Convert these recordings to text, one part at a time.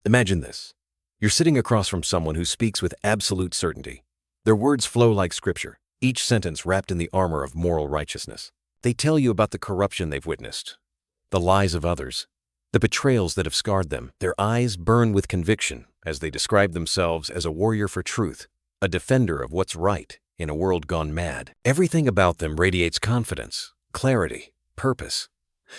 Imagine this. You're sitting across from someone who speaks with absolute certainty. Their words flow like scripture, each sentence wrapped in the armor of moral righteousness. They tell you about the corruption they've witnessed, the lies of others, the betrayals that have scarred them. Their eyes burn with conviction as they describe themselves as a warrior for truth, a defender of what's right in a world gone mad. Everything about them radiates confidence, clarity, purpose.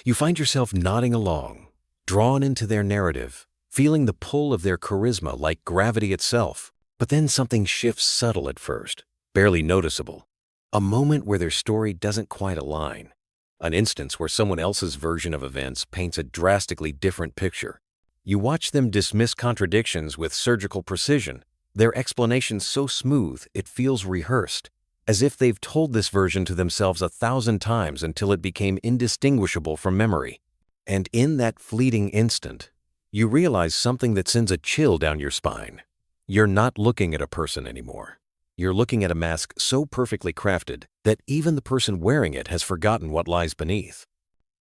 You find yourself nodding along, drawn into their narrative, feeling the pull of their charisma like gravity itself. But then something shifts, subtle at first, barely noticeable. A moment where their story doesn't quite align. An instance where someone else's version of events paints a drastically different picture. You watch them dismiss contradictions with surgical precision, their explanations so smooth it feels rehearsed, as if they've told this version to themselves 1,000 times until it became indistinguishable from memory. And in that fleeting instant, you realize something that sends a chill down your spine. You're not looking at a person anymore. You're looking at a mask so perfectly crafted that even the person wearing it has forgotten what lies beneath.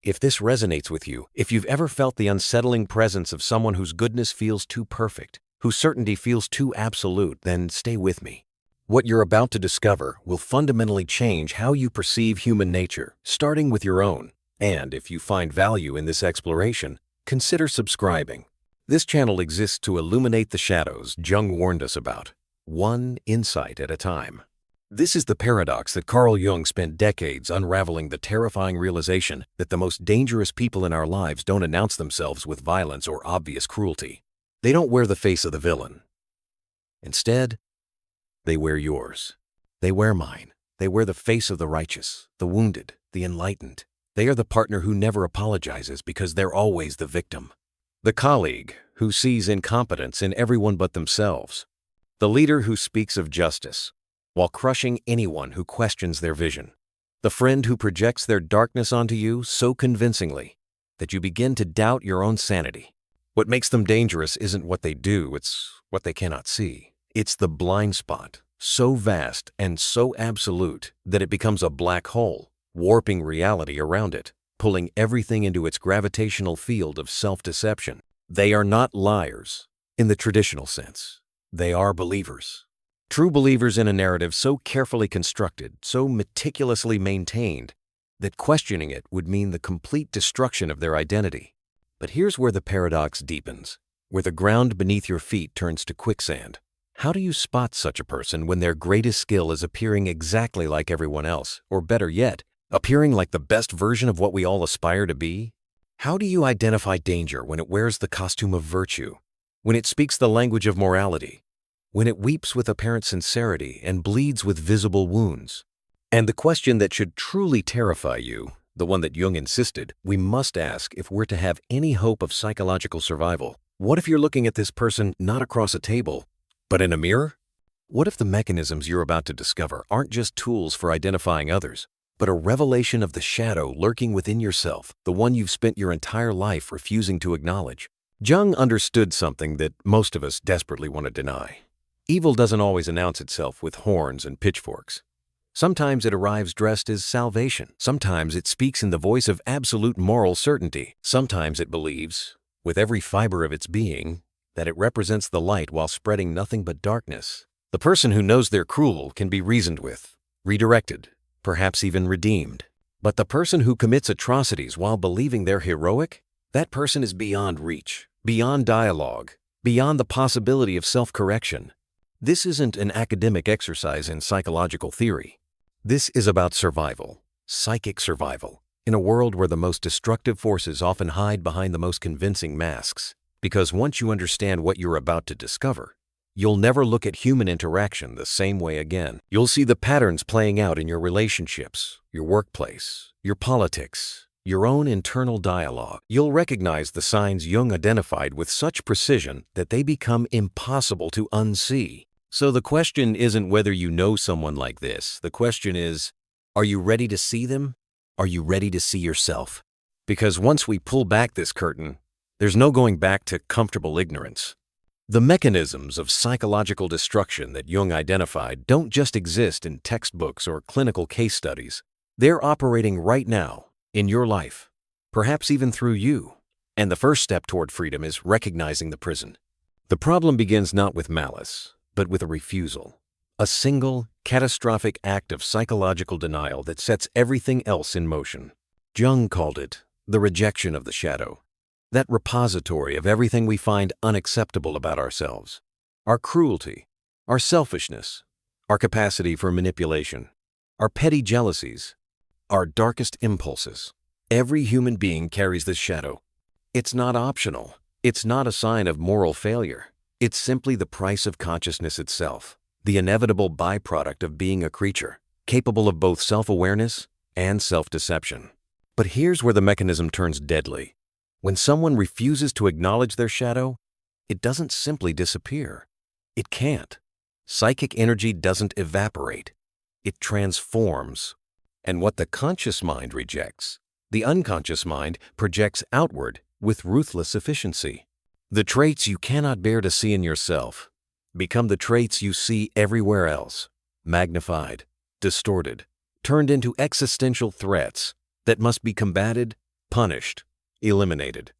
If this resonates with you, if you've ever felt the unsettling presence of someone whose goodness feels too perfect, whose certainty feels too absolute, then stay with me. What you're about to discover will fundamentally change how you perceive human nature, starting with your own. And if you find value in this exploration, consider subscribing. This channel exists to illuminate the shadows Jung warned us about, one insight at a time. This is the paradox that Carl Jung spent decades unraveling, the terrifying realization that the most dangerous people in our lives don't announce themselves with violence or obvious cruelty. They don't wear the face of the villain. Instead, they wear yours. They wear mine. They wear the face of the righteous, the wounded, the enlightened. They are the partner who never apologizes because they're always the victim. The colleague who sees incompetence in everyone but themselves. The leader who speaks of justice while crushing anyone who questions their vision. The friend who projects their darkness onto you so convincingly that you begin to doubt your own sanity. What makes them dangerous isn't what they do, it's what they cannot see. It's the blind spot, so vast and so absolute that it becomes a black hole, warping reality around it, pulling everything into its gravitational field of self-deception. They are not liars in the traditional sense. They are believers. True believers in a narrative so carefully constructed, so meticulously maintained, that questioning it would mean the complete destruction of their identity. But here's where the paradox deepens, where the ground beneath your feet turns to quicksand. How do you spot such a person when their greatest skill is appearing exactly like everyone else, or better yet, appearing like the best version of what we all aspire to be? How do you identify danger when it wears the costume of virtue, when it speaks the language of morality, when it weeps with apparent sincerity and bleeds with visible wounds? And the question that should truly terrify you, the one that Jung insisted we must ask if we're to have any hope of psychological survival: what if you're looking at this person not across a table, but in a mirror? What if the mechanisms you're about to discover aren't just tools for identifying others, but a revelation of the shadow lurking within yourself, the one you've spent your entire life refusing to acknowledge? Jung understood something that most of us desperately want to deny. Evil doesn't always announce itself with horns and pitchforks. Sometimes it arrives dressed as salvation. Sometimes it speaks in the voice of absolute moral certainty. Sometimes it believes, with every fiber of its being, that it represents the light while spreading nothing but darkness. The person who knows they're cruel can be reasoned with, redirected, perhaps even redeemed. But the person who commits atrocities while believing they're heroic, that person is beyond reach, beyond dialogue, beyond the possibility of self-correction. This isn't an academic exercise in psychological theory. This is about survival, psychic survival, in a world where the most destructive forces often hide behind the most convincing masks. Because once you understand what you're about to discover, you'll never look at human interaction the same way again. You'll see the patterns playing out in your relationships, your workplace, your politics, your own internal dialogue. You'll recognize the signs Jung identified with such precision that they become impossible to unsee. So the question isn't whether you know someone like this. The question is, are you ready to see them? Are you ready to see yourself? Because once we pull back this curtain, there's no going back to comfortable ignorance. The mechanisms of psychological destruction that Jung identified don't just exist in textbooks or clinical case studies. They're operating right now, in your life, perhaps even through you. And the first step toward freedom is recognizing the prison, The problem begins not with malice, but with a refusal. A single, catastrophic act of psychological denial that sets everything else in motion. Jung called it the rejection of the shadow, that repository of everything we find unacceptable about ourselves. Our cruelty, our selfishness, our capacity for manipulation, our petty jealousies, our darkest impulses. Every human being carries this shadow. It's not optional. It's not a sign of moral failure. It's simply the price of consciousness itself, the inevitable byproduct of being a creature, capable of both self-awareness and self-deception. But here's where the mechanism turns deadly. When someone refuses to acknowledge their shadow, it doesn't simply disappear. It can't. Psychic energy doesn't evaporate. It transforms. And what the conscious mind rejects, the unconscious mind projects outward with ruthless efficiency. The traits you cannot bear to see in yourself become the traits you see everywhere else, magnified, distorted, turned into existential threats that must be combated, punished, eliminated.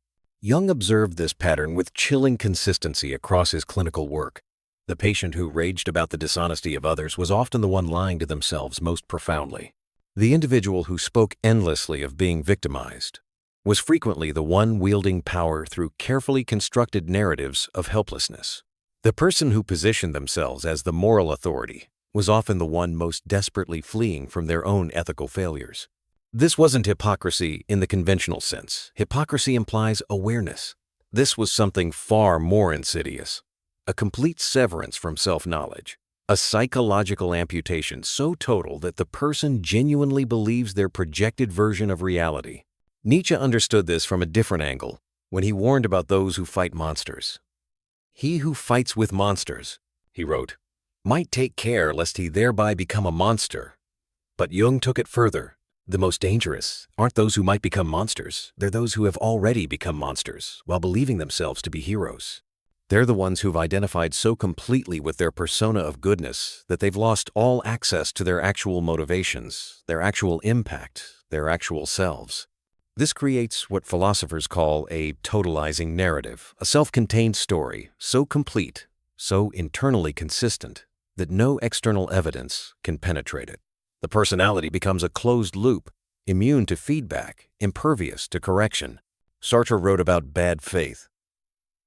Jung observed this pattern with chilling consistency across his clinical work. The patient who raged about the dishonesty of others was often the one lying to themselves most profoundly. The individual who spoke endlessly of being victimized was frequently the one wielding power through carefully constructed narratives of helplessness. The person who positioned themselves as the moral authority was often the one most desperately fleeing from their own ethical failures. This wasn't hypocrisy in the conventional sense. Hypocrisy implies awareness. This was something far more insidious. A complete severance from self-knowledge. A psychological amputation so total that the person genuinely believes their projected version of reality. Nietzsche understood this from a different angle when he warned about those who fight monsters. "He who fights with monsters," he wrote, "might take care lest he thereby become a monster." But Jung took it further. The most dangerous aren't those who might become monsters. They're those who have already become monsters while believing themselves to be heroes. They're the ones who've identified so completely with their persona of goodness that they've lost all access to their actual motivations, their actual impact, their actual selves. This creates what philosophers call a totalizing narrative, a self-contained story so complete, so internally consistent, that no external evidence can penetrate it. The personality becomes a closed loop, immune to feedback, impervious to correction. Sartre wrote about bad faith,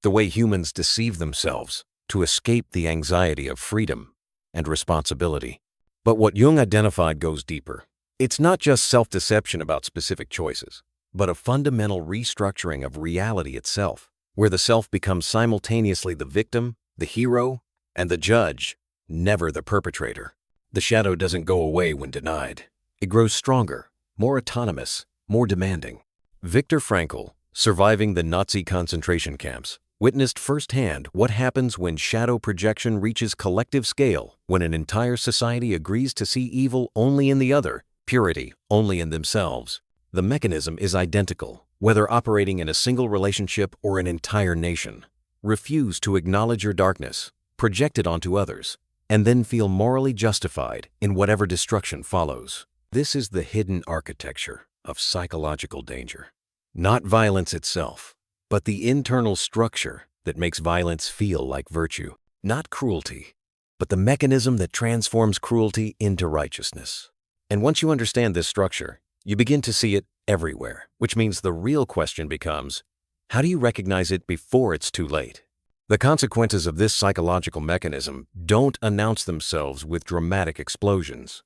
the way humans deceive themselves to escape the anxiety of freedom and responsibility. But what Jung identified goes deeper. It's not just self-deception about specific choices, but a fundamental restructuring of reality itself, where the self becomes simultaneously the victim, the hero, and the judge, never the perpetrator. The shadow doesn't go away when denied. It grows stronger, more autonomous, more demanding. Viktor Frankl, surviving the Nazi concentration camps, witnessed firsthand what happens when shadow projection reaches collective scale, when an entire society agrees to see evil only in the other, purity only in themselves. The mechanism is identical, whether operating in a single relationship or an entire nation. Refuse to acknowledge your darkness, project it onto others, and then feel morally justified in whatever destruction follows. This is the hidden architecture of psychological danger. Not violence itself, but the internal structure that makes violence feel like virtue. Not cruelty, but the mechanism that transforms cruelty into righteousness. And once you understand this structure, you begin to see it everywhere, which means the real question becomes, how do you recognize it before it's too late? The consequences of this psychological mechanism don't announce themselves with dramatic explosions.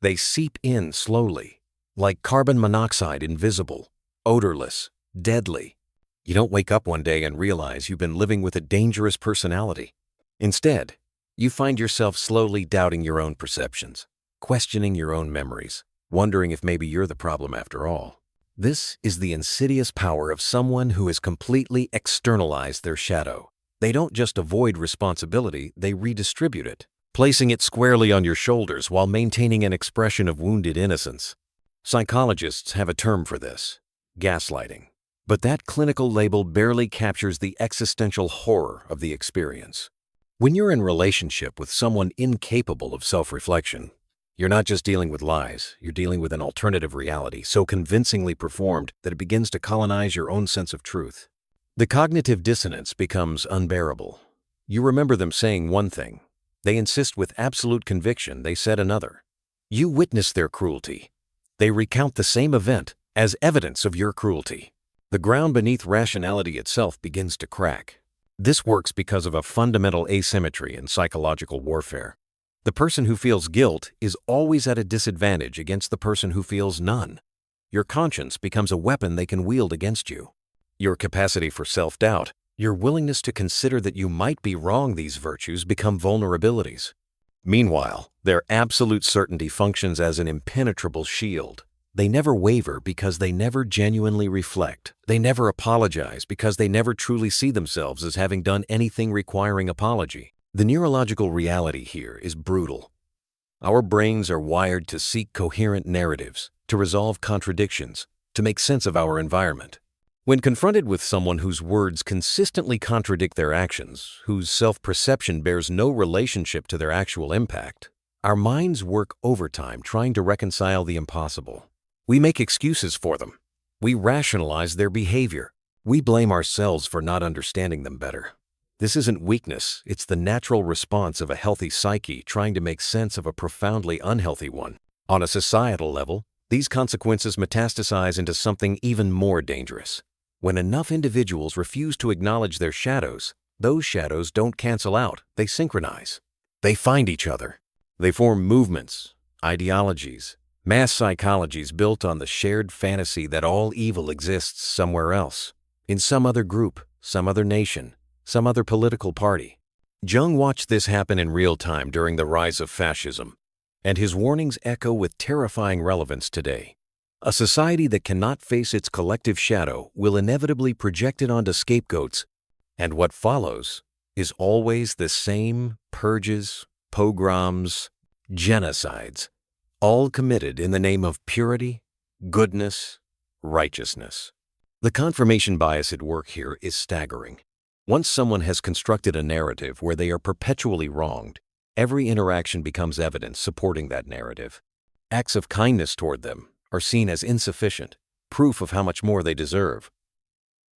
They seep in slowly, like carbon monoxide, invisible, odorless, deadly. You don't wake up one day and realize you've been living with a dangerous personality. Instead, you find yourself slowly doubting your own perceptions, questioning your own memories, wondering if maybe you're the problem after all. This is the insidious power of someone who has completely externalized their shadow. They don't just avoid responsibility, they redistribute it, placing it squarely on your shoulders while maintaining an expression of wounded innocence. Psychologists have a term for this: gaslighting. But that clinical label barely captures the existential horror of the experience. When you're in relationship with someone incapable of self-reflection, you're not just dealing with lies, you're dealing with an alternative reality so convincingly performed that it begins to colonize your own sense of truth. The cognitive dissonance becomes unbearable. You remember them saying one thing. They insist with absolute conviction they said another. You witness their cruelty. They recount the same event as evidence of your cruelty. The ground beneath rationality itself begins to crack. This works because of a fundamental asymmetry in psychological warfare. The person who feels guilt is always at a disadvantage against the person who feels none. Your conscience becomes a weapon they can wield against you. Your capacity for self-doubt, your willingness to consider that you might be wrong, these virtues become vulnerabilities. Meanwhile, their absolute certainty functions as an impenetrable shield. They never waver because they never genuinely reflect. They never apologize because they never truly see themselves as having done anything requiring apology. The neurological reality here is brutal. Our brains are wired to seek coherent narratives, to resolve contradictions, to make sense of our environment. When confronted with someone whose words consistently contradict their actions, whose self-perception bears no relationship to their actual impact, our minds work overtime trying to reconcile the impossible. We make excuses for them. We rationalize their behavior. We blame ourselves for not understanding them better. This isn't weakness, it's the natural response of a healthy psyche trying to make sense of a profoundly unhealthy one. On a societal level, these consequences metastasize into something even more dangerous. When enough individuals refuse to acknowledge their shadows, those shadows don't cancel out, they synchronize. They find each other. They form movements, ideologies, mass psychologies built on the shared fantasy that all evil exists somewhere else, in some other group, some other nation, some other political party. Jung watched this happen in real time during the rise of fascism, and his warnings echo with terrifying relevance today. A society that cannot face its collective shadow will inevitably project it onto scapegoats, and what follows is always the same purges, pogroms, genocides, all committed in the name of purity, goodness, righteousness. The confirmation bias at work here is staggering. Once someone has constructed a narrative where they are perpetually wronged, every interaction becomes evidence supporting that narrative. Acts of kindness toward them are seen as insufficient, proof of how much more they deserve.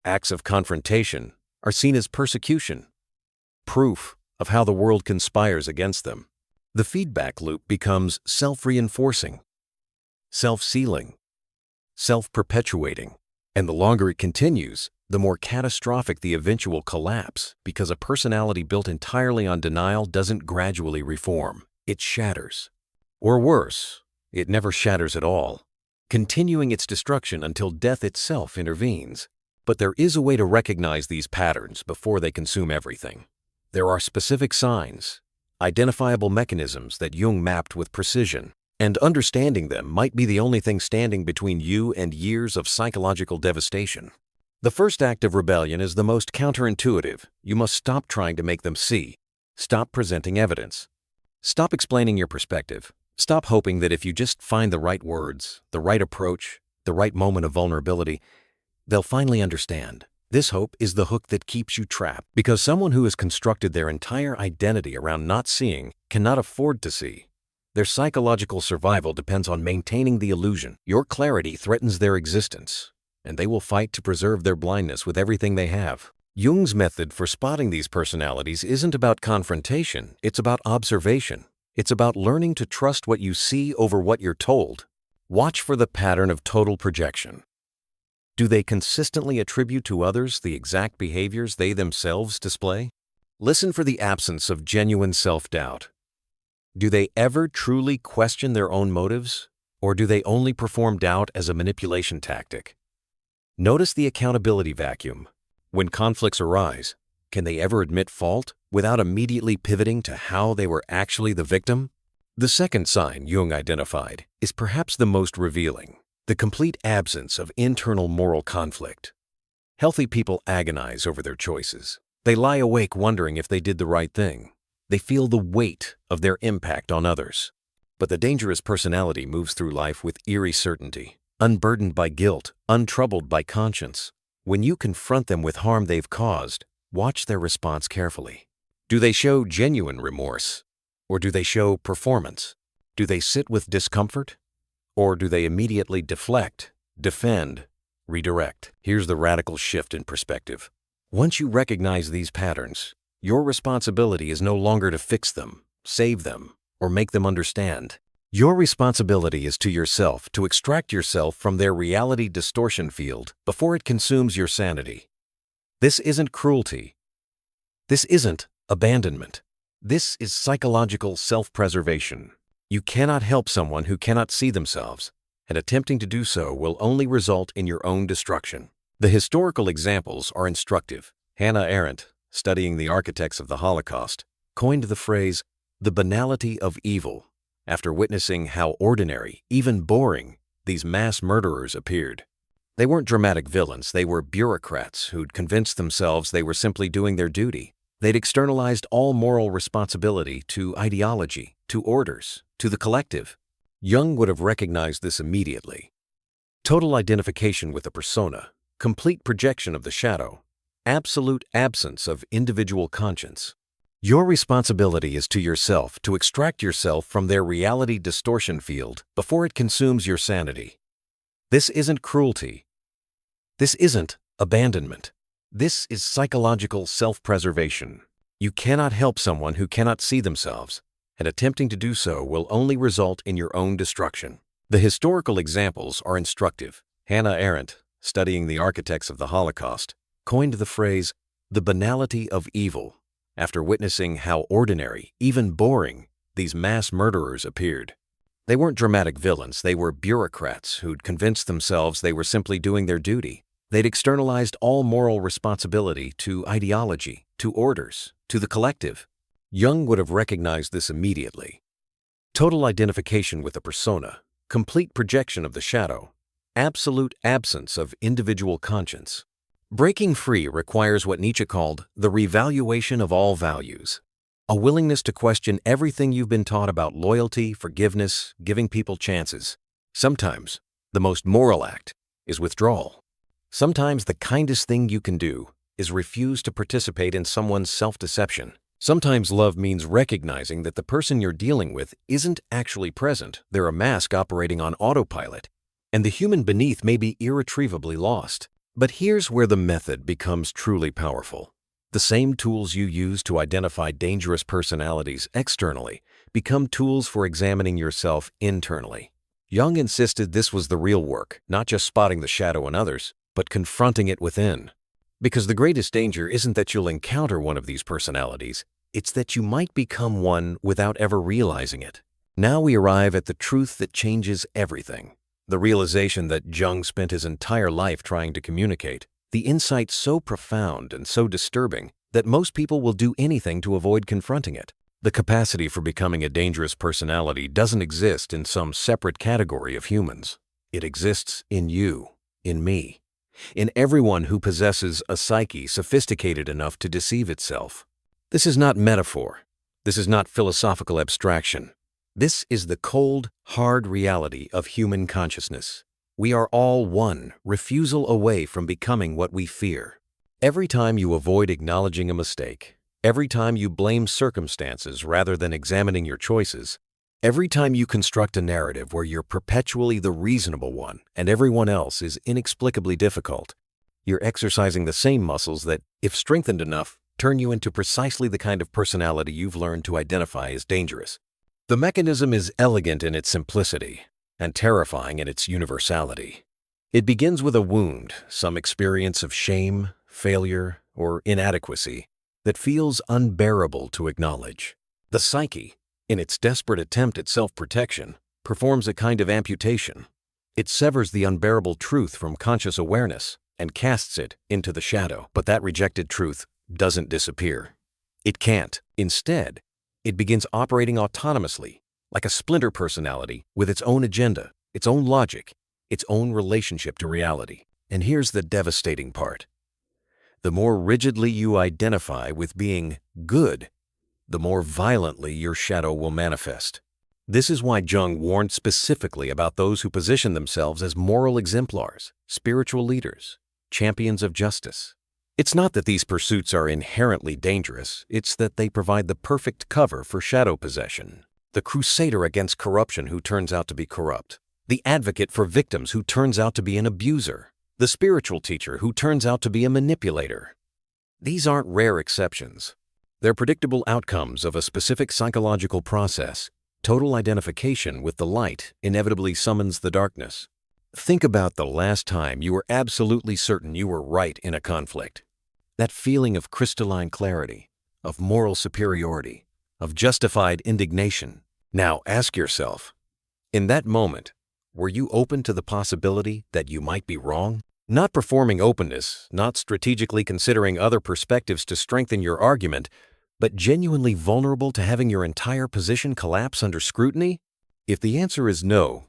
Acts of confrontation are seen as persecution, proof of how the world conspires against them. The feedback loop becomes self-reinforcing, self-sealing, self-perpetuating, and the longer it continues, the more catastrophic the eventual collapse, because a personality built entirely on denial doesn't gradually reform, it shatters. Or worse, it never shatters at all, continuing its destruction until death itself intervenes. But there is a way to recognize these patterns before they consume everything. There are specific signs, identifiable mechanisms that Jung mapped with precision, and understanding them might be the only thing standing between you and years of psychological devastation. The first act of rebellion is the most counterintuitive. You must stop trying to make them see. Stop presenting evidence. Stop explaining your perspective. Stop hoping that if you just find the right words, the right approach, the right moment of vulnerability, they'll finally understand. This hope is the hook that keeps you trapped, because someone who has constructed their entire identity around not seeing cannot afford to see. Their psychological survival depends on maintaining the illusion. Your clarity threatens their existence, and they will fight to preserve their blindness with everything they have. Jung's method for spotting these personalities isn't about confrontation, it's about observation. It's about learning to trust what you see over what you're told. Watch for the pattern of total projection. Do they consistently attribute to others the exact behaviors they themselves display? Listen for the absence of genuine self-doubt. Do they ever truly question their own motives, or do they only perform doubt as a manipulation tactic? Notice the accountability vacuum. When conflicts arise, can they ever admit fault without immediately pivoting to how they were actually the victim? The second sign Jung identified is perhaps the most revealing: the complete absence of internal moral conflict. Healthy people agonize over their choices. They lie awake wondering if they did the right thing. They feel the weight of their impact on others. But the dangerous personality moves through life with eerie certainty, unburdened by guilt, untroubled by conscience. When you confront them with harm they've caused, watch their response carefully. Do they show genuine remorse? Or do they show performance? Do they sit with discomfort? Or do they immediately deflect, defend, redirect? Here's the radical shift in perspective. Once you recognize these patterns, Your responsibility is no longer to fix them, save them, or make them understand. Your responsibility is to yourself to extract yourself from their reality distortion field before it consumes your sanity. This isn't cruelty. This isn't abandonment. This is psychological self-preservation. You cannot help someone who cannot see themselves, and attempting to do so will only result in your own destruction. The historical examples are instructive. Hannah Arendt, studying the architects of the Holocaust, coined the phrase, "the banality of evil," after witnessing how ordinary, even boring, these mass murderers appeared. They weren't dramatic villains, they were bureaucrats who'd convinced themselves they were simply doing their duty. They'd externalized all moral responsibility to ideology, to orders, to the collective. Jung would have recognized this immediately. Total identification with a persona, complete projection of the shadow, absolute absence of individual conscience. Your responsibility is to yourself to extract yourself from their reality distortion field before it consumes your sanity. This isn't cruelty. This isn't abandonment. This is psychological self-preservation. You cannot help someone who cannot see themselves, and attempting to do so will only result in your own destruction. The historical examples are instructive. Hannah Arendt, studying the architects of the Holocaust, coined the phrase, "the banality of evil," after witnessing how ordinary, even boring, these mass murderers appeared. They weren't dramatic villains, they were bureaucrats who'd convinced themselves they were simply doing their duty. They'd externalized all moral responsibility to ideology, to orders, to the collective. Jung would have recognized this immediately. Total identification with a persona, complete projection of the shadow, absolute absence of individual conscience. Breaking free requires what Nietzsche called the revaluation of all values, a willingness to question everything you've been taught about loyalty, forgiveness, giving people chances. Sometimes, the most moral act is withdrawal. Sometimes the kindest thing you can do is refuse to participate in someone's self-deception. Sometimes love means recognizing that the person you're dealing with isn't actually present, they're a mask operating on autopilot, and the human beneath may be irretrievably lost. But here's where the method becomes truly powerful. The same tools you use to identify dangerous personalities externally become tools for examining yourself internally. Jung insisted this was the real work, not just spotting the shadow in others, but confronting it within. Because the greatest danger isn't that you'll encounter one of these personalities, it's that you might become one without ever realizing it. Now we arrive at the truth that changes everything. The realization that Jung spent his entire life trying to communicate, the insight so profound and so disturbing that most people will do anything to avoid confronting it. The capacity for becoming a dangerous personality doesn't exist in some separate category of humans. It exists in you, in me, in everyone who possesses a psyche sophisticated enough to deceive itself. This is not metaphor. This is not philosophical abstraction. This is the cold, hard reality of human consciousness. We are all one refusal away from becoming what we fear. Every time you avoid acknowledging a mistake, every time you blame circumstances rather than examining your choices, every time you construct a narrative where you're perpetually the reasonable one and everyone else is inexplicably difficult, you're exercising the same muscles that, if strengthened enough, turn you into precisely the kind of personality you've learned to identify as dangerous. The mechanism is elegant in its simplicity and terrifying in its universality. It begins with a wound, some experience of shame, failure, or inadequacy that feels unbearable to acknowledge. The psyche, in its desperate attempt at self-protection, performs a kind of amputation. It severs the unbearable truth from conscious awareness and casts it into the shadow. But that rejected truth doesn't disappear. It can't. Instead, it begins operating autonomously, like a splinter personality with its own agenda, its own logic, its own relationship to reality. And here's the devastating part. The more rigidly you identify with being good, the more violently your shadow will manifest. This is why Jung warned specifically about those who position themselves as moral exemplars, spiritual leaders, champions of justice. It's not that these pursuits are inherently dangerous, it's that they provide the perfect cover for shadow possession. The crusader against corruption who turns out to be corrupt, the advocate for victims who turns out to be an abuser, the spiritual teacher who turns out to be a manipulator. These aren't rare exceptions. They're predictable outcomes of a specific psychological process. Total identification with the light inevitably summons the darkness. Think about the last time you were absolutely certain you were right in a conflict. That feeling of crystalline clarity, of moral superiority, of justified indignation. Now ask yourself, in that moment, were you open to the possibility that you might be wrong? Not performing openness, not strategically considering other perspectives to strengthen your argument, but genuinely vulnerable to having your entire position collapse under scrutiny? If the answer is no,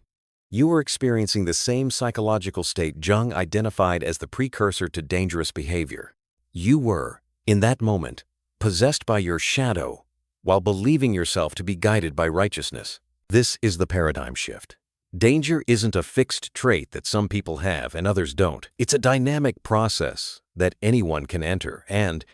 you are experiencing the same psychological state Jung identified as the precursor to dangerous behavior. You were, in that moment, possessed by your shadow while believing yourself to be guided by righteousness. This is the paradigm shift. Danger isn't a fixed trait that some people have and others don't. It's a dynamic process that anyone can enter and,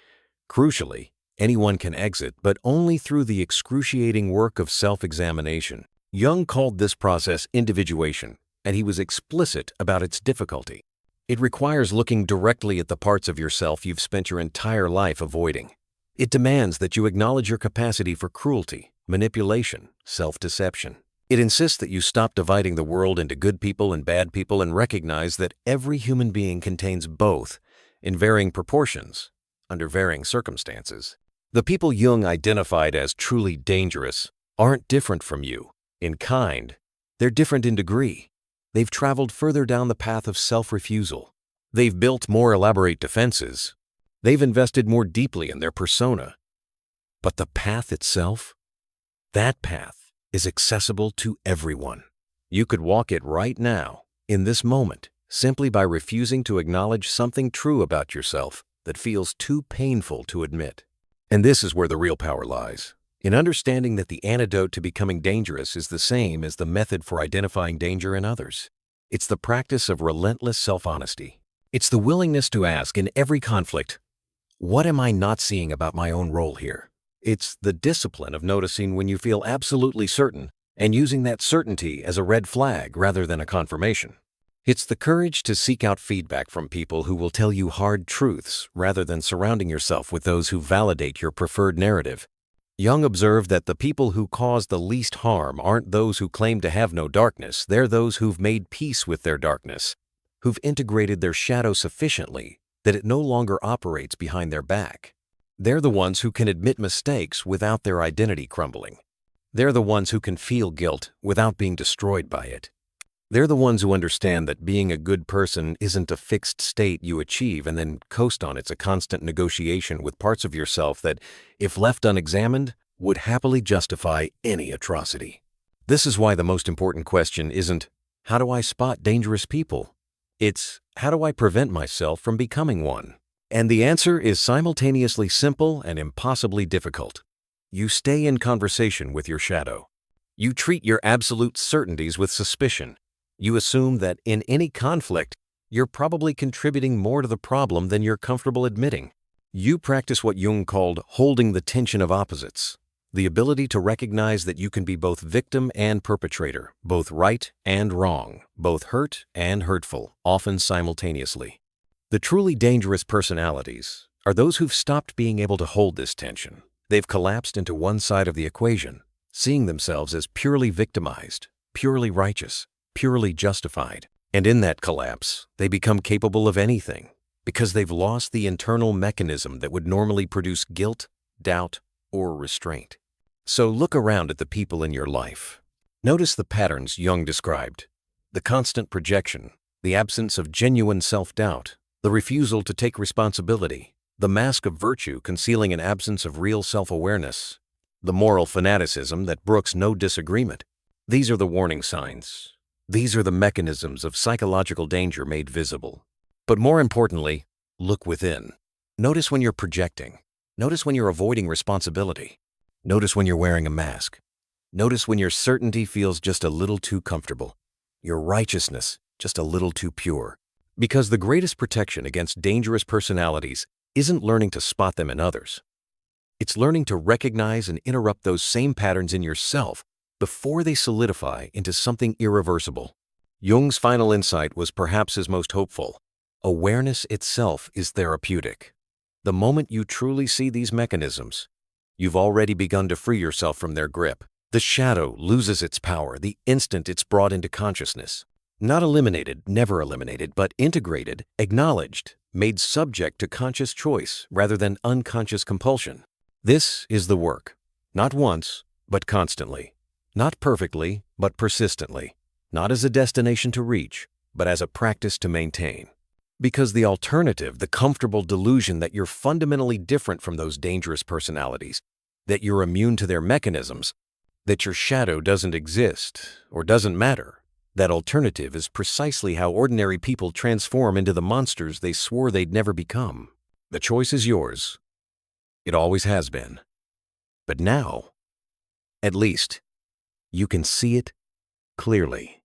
crucially, anyone can exit, but only through the excruciating work of self-examination. Jung called this process individuation, and he was explicit about its difficulty. It requires looking directly at the parts of yourself you've spent your entire life avoiding. It demands that you acknowledge your capacity for cruelty, manipulation, self-deception. It insists that you stop dividing the world into good people and bad people and recognize that every human being contains both, in varying proportions, under varying circumstances. The people Jung identified as truly dangerous aren't different from you in kind. They're different in degree. They've traveled further down the path of self-refusal. They've built more elaborate defenses. They've invested more deeply in their persona. But the path itself, that path is accessible to everyone. You could walk it right now, in this moment, simply by refusing to acknowledge something true about yourself that feels too painful to admit. And this is where the real power lies, in understanding that the antidote to becoming dangerous is the same as the method for identifying danger in others. It's the practice of relentless self-honesty. It's the willingness to ask in every conflict, what am I not seeing about my own role here? It's the discipline of noticing when you feel absolutely certain and using that certainty as a red flag rather than a confirmation. It's the courage to seek out feedback from people who will tell you hard truths rather than surrounding yourself with those who validate your preferred narrative. Jung observed that the people who cause the least harm aren't those who claim to have no darkness, they're those who've made peace with their darkness, who've integrated their shadow sufficiently that it no longer operates behind their back. They're the ones who can admit mistakes without their identity crumbling. They're the ones who can feel guilt without being destroyed by it. They're the ones who understand that being a good person isn't a fixed state you achieve and then coast on. It's a constant negotiation with parts of yourself that, if left unexamined, would happily justify any atrocity. This is why the most important question isn't, how do I spot dangerous people? It's, how do I prevent myself from becoming one? And the answer is simultaneously simple and impossibly difficult. You stay in conversation with your shadow. You treat your absolute certainties with suspicion. You assume that in any conflict, you're probably contributing more to the problem than you're comfortable admitting. You practice what Jung called holding the tension of opposites, the ability to recognize that you can be both victim and perpetrator, both right and wrong, both hurt and hurtful, often simultaneously. The truly dangerous personalities are those who've stopped being able to hold this tension. They've collapsed into one side of the equation, seeing themselves as purely victimized, purely righteous, purely justified. And in that collapse, they become capable of anything because they've lost the internal mechanism that would normally produce guilt, doubt, or restraint. So look around at the people in your life. Notice the patterns Jung described: the constant projection, the absence of genuine self-doubt, the refusal to take responsibility, the mask of virtue concealing an absence of real self-awareness, the moral fanaticism that brooks no disagreement. These are the warning signs. These are the mechanisms of psychological danger made visible. But more importantly, look within. Notice when you're projecting. Notice when you're avoiding responsibility. Notice when you're wearing a mask. Notice when your certainty feels just a little too comfortable, your righteousness just a little too pure. Because the greatest protection against dangerous personalities isn't learning to spot them in others. It's learning to recognize and interrupt those same patterns in yourself before they solidify into something irreversible. Jung's final insight was perhaps his most hopeful. Awareness itself is therapeutic. The moment you truly see these mechanisms, You've already begun to free yourself from their grip. The shadow loses its power the instant it's brought into consciousness. Not eliminated, never eliminated, but integrated, acknowledged, made subject to conscious choice rather than unconscious compulsion. This is the work. Not once, but constantly. Not perfectly, but persistently. Not as a destination to reach, but as a practice to maintain. Because the alternative, the comfortable delusion that you're fundamentally different from those dangerous personalities, that you're immune to their mechanisms, that your shadow doesn't exist or doesn't matter, that alternative is precisely how ordinary people transform into the monsters they swore they'd never become. The choice is yours. It always has been. But now, at least, you can see it clearly.